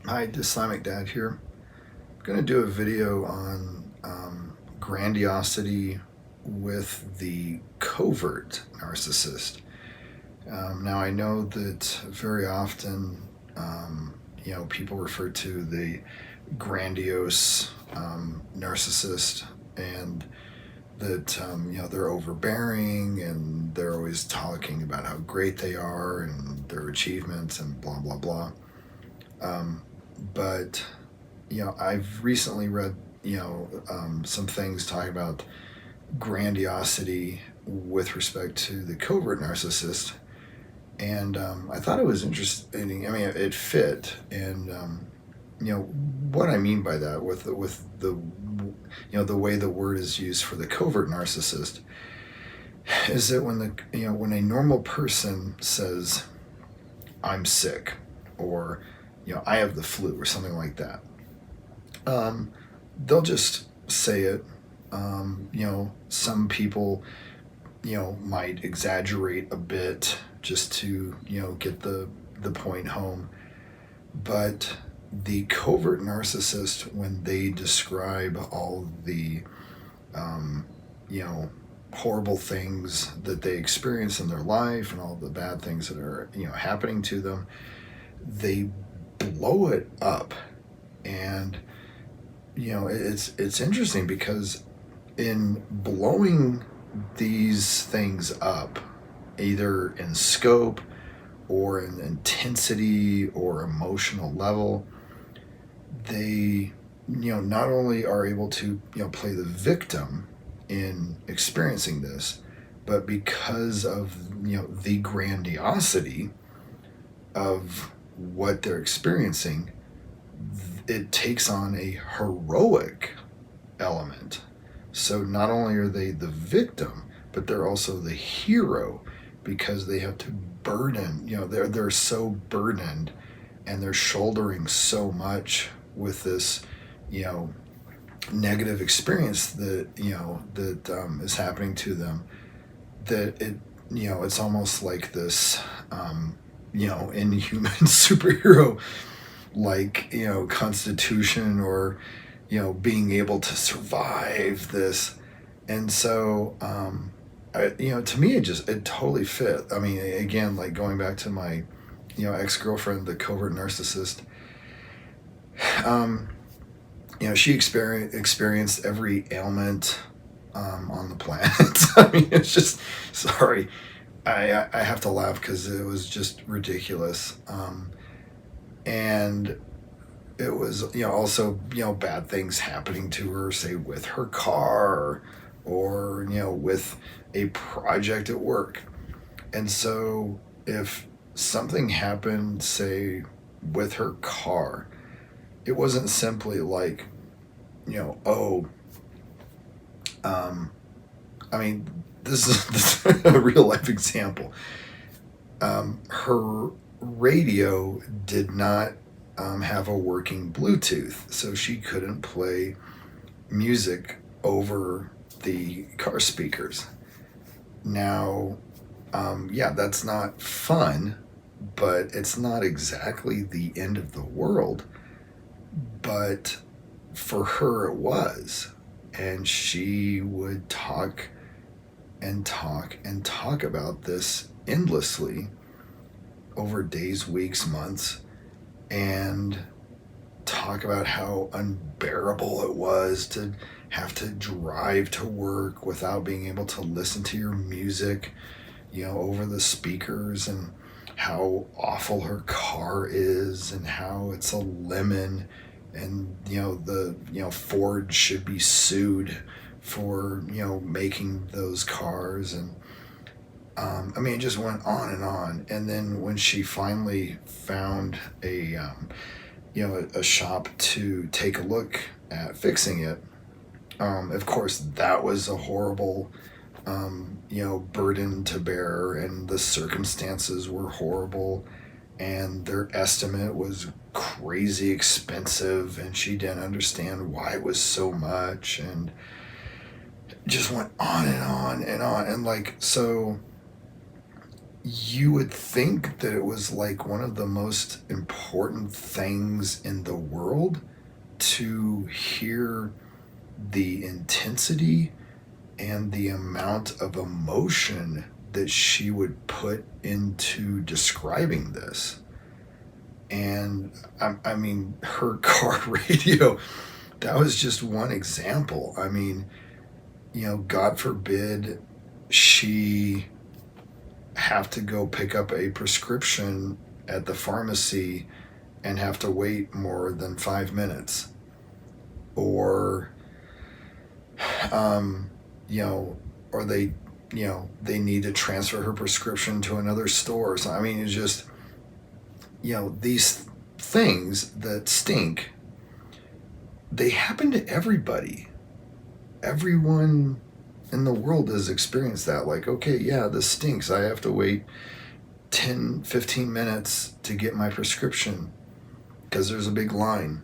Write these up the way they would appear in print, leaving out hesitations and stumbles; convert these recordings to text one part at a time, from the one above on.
Hi, Islamic Dad here. I'm going to do a video on grandiosity with the covert narcissist. Now, I know that very often, people refer to the grandiose narcissist, and that, they're overbearing and they're always talking about how great they are and their achievements and blah, blah, blah. Um, but I've recently read some things talking about grandiosity with respect to the covert narcissist, and I thought it was interesting. I mean, it fit, and what I mean by that with the way the word is used for the covert narcissist is that when a normal person says I'm sick, or I have the flu or something like that, um, they'll just say it. Some people, might exaggerate a bit just to, get the point home. But the covert narcissist, when they describe all the, um, you know, horrible things that they experience in their life and all the bad things that are, happening to them, they blow it up. And it's interesting because in blowing these things up, either in scope or in intensity or emotional level, they not only are able to play the victim in experiencing this, but because of the grandiosity of what they're experiencing, it takes on a heroic element. So not only are they the victim, but they're also the hero, because they have to burden, they're so burdened, and they're shouldering so much with this, you know, negative experience that is happening to them, that it's almost like this, inhuman superhero, like, constitution, or being able to survive this. And so to me, it totally fit. I mean, again, like going back to my ex-girlfriend, the covert narcissist, um she experienced every ailment on the planet. I mean, it's just, sorry, I have to laugh because it was just ridiculous. And it was also bad things happening to her, say with her car, or with a project at work. And so if something happened, say with her car, it wasn't simply like, oh, um I mean, this is a real life example. Her radio did not have a working Bluetooth, so she couldn't play music over the car speakers. Now, yeah, that's not fun, but it's not exactly the end of the world. But for her, it was. And she would talk and talk and talk about this endlessly over days, weeks, months, and talk about how unbearable it was to have to drive to work without being able to listen to your music, over the speakers, and how awful her car is, and how it's a lemon, and the Ford should be sued for making those cars. And I mean, it just went on and on. And then when she finally found a shop to take a look at fixing it, of course, that was a horrible, burden to bear, and the circumstances were horrible, and their estimate was crazy expensive, and she didn't understand why it was so much, and it just went on and on and on. And like, so, you would think that it was like one of the most important things in the world to hear the intensity and the amount of emotion that she would put into describing this. And I mean, her car radio, that was just one example. I mean, God forbid she have to go pick up a prescription at the pharmacy and have to wait more than 5 minutes. Or, um, or they need to transfer her prescription to another store. So, I mean, it's just, these things that stink, they happen to everybody. Everyone in the world has experienced that. Like, okay, yeah, this stinks. I have to wait 10, 15 minutes to get my prescription because there's a big line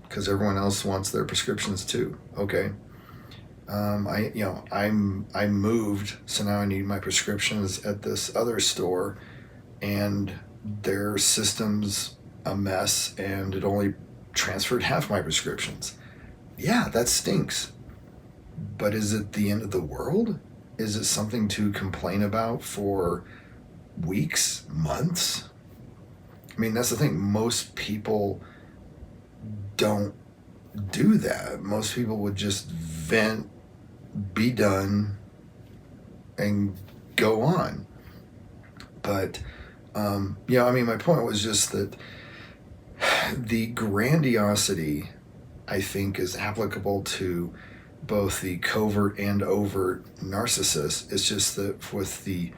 because everyone else wants their prescriptions too. Okay. I moved, so now I need my prescriptions at this other store, and their system's a mess, and it only transferred half my prescriptions. Yeah, that stinks. But is it the end of the world? Is it something to complain about for weeks, months? I mean, that's the thing. Most people don't do that. Most people would just vent, be done, and go on. But, I mean, my point was just that the grandiosity, I think, is applicable to both the covert and overt narcissist. It's just that with the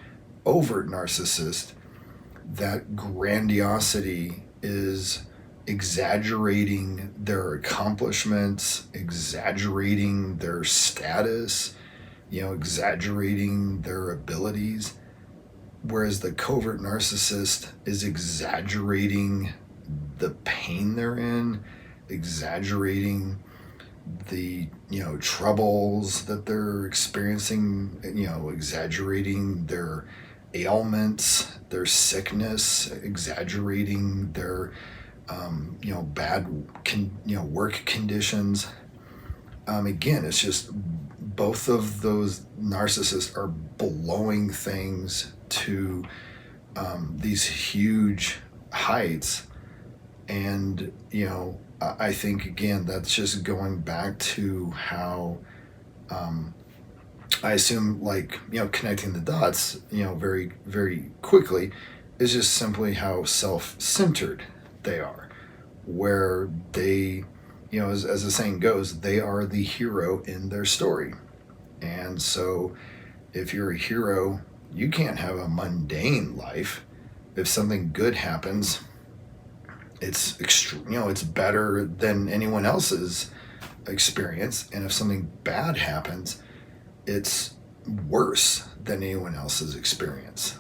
overt narcissist, that grandiosity is exaggerating their accomplishments, exaggerating their status, exaggerating their abilities. Whereas the covert narcissist is exaggerating the pain they're in, exaggerating the troubles that they're experiencing, exaggerating their ailments, their sickness, exaggerating their bad work conditions. Again, it's just both of those narcissists are blowing things to these huge heights. And I think, again, that's just going back to how I assume, like, connecting the dots, very, very quickly, is just simply how self-centered they are, where they, as the saying goes, they are the hero in their story. And so if you're a hero, you can't have a mundane life. If something good happens, it's it's better than anyone else's experience. And if something bad happens, it's worse than anyone else's experience.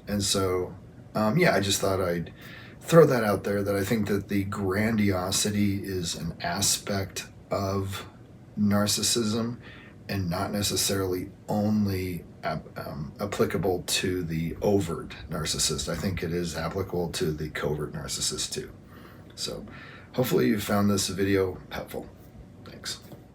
And so, I just thought I'd throw that out there, that I think that the grandiosity is an aspect of narcissism and not necessarily only applicable to the overt narcissist. I think it is applicable to the covert narcissist too. So hopefully you found this video helpful.